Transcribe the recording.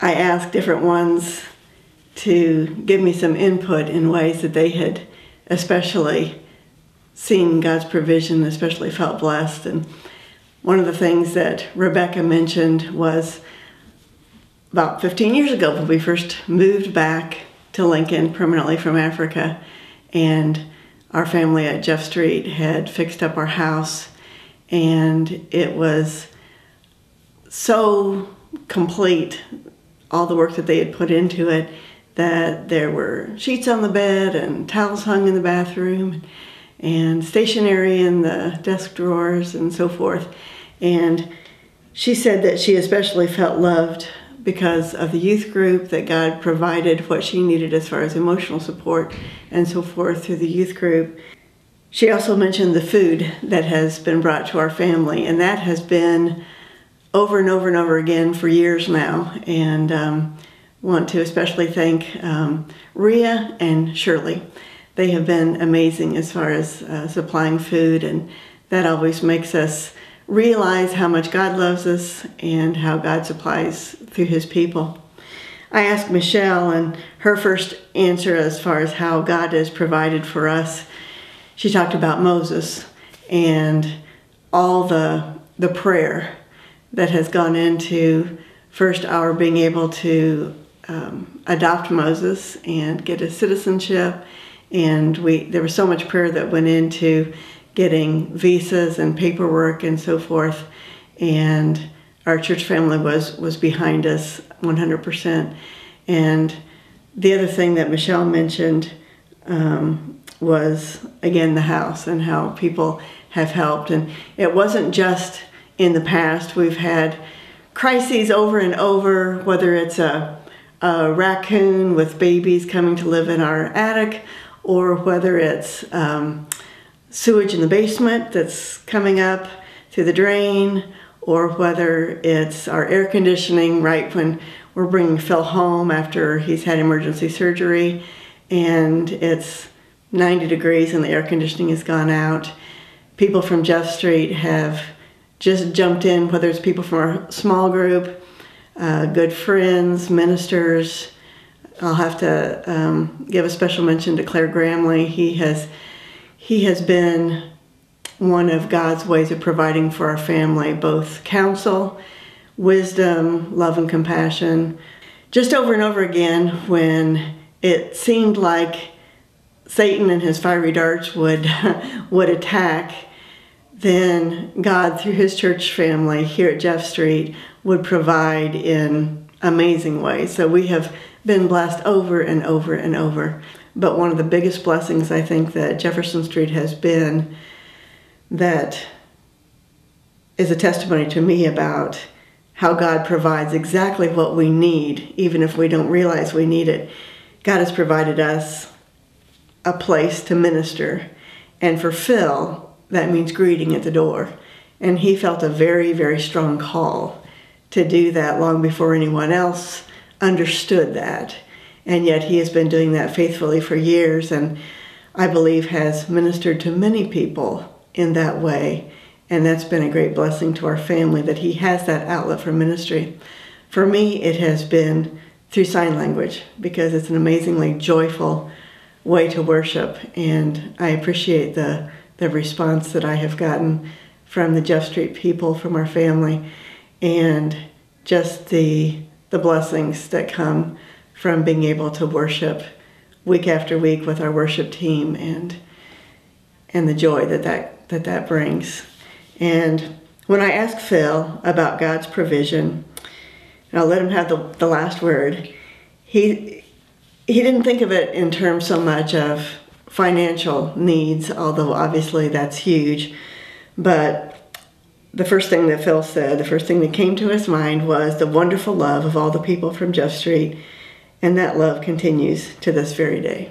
I asked different ones to give me some input in ways that they had especially seen God's provision, especially felt blessed. And one of the things that Rebecca mentioned was about 15 years ago when we first moved back to Lincoln permanently from Africa, and our family at Jeff Street had fixed up our house, and it was so complete, all the work that they had put into it, that there were sheets on the bed and towels hung in the bathroom and stationery in the desk drawers and so forth. And she said that she especially felt loved because of the youth group, that God provided what she needed as far as emotional support and so forth through the youth group. She also mentioned the food that has been brought to our family, and that has been over and over and over again for years now. And want to especially thank Rhea and Shirley. They have been amazing as far as supplying food, and that always makes us realize how much God loves us and how God supplies through His people. I asked Michelle, and her first answer as far as how God has provided for us, she talked about Moses and all the prayer that has gone into first our being able to adopt Moses and get his citizenship, and there was so much prayer that went into getting visas and paperwork and so forth, and our church family was behind us 100%. And the other thing that Michelle mentioned was, again, the house and how people have helped. And it wasn't just in the past. We've had crises over and over, whether it's a raccoon with babies coming to live in our attic, or whether it's sewage in the basement that's coming up through the drain, or whether it's our air conditioning right when we're bringing Phil home after he's had emergency surgery and it's 90 degrees and the air conditioning has gone out. People from Jeff Street have just jumped in, whether it's people from our small group, good friends, ministers. I'll have to give a special mention to Claire Gramley. He has been one of God's ways of providing for our family, both counsel, wisdom, love, and compassion. Just over and over again, when it seemed like Satan and his fiery darts would attack, then God, through His church family here at Jeff Street, would provide in amazing ways. So we have been blessed over and over and over. But one of the biggest blessings I think that Jefferson Street has been, that is a testimony to me about how God provides exactly what we need, even if we don't realize we need it. God has provided us a place to minister. And for Phil, that means greeting at the door. And he felt a very, very strong call to do that long before anyone else understood that. And yet he has been doing that faithfully for years, and I believe has ministered to many people in that way. And that's been a great blessing to our family, that he has that outlet for ministry. For me, it has been through sign language, because it's an amazingly joyful way to worship, and I appreciate the response that I have gotten from the Jeff Street people, from our family, and just the blessings that come from being able to worship week after week with our worship team, and the joy that brings. And when I asked Phil about God's provision, and I'll let him have the last word, he didn't think of it in terms so much of financial needs, although obviously that's huge. But the first thing that Phil said, the first thing that came to his mind was the wonderful love of all the people from Jeff Street, and that love continues to this very day.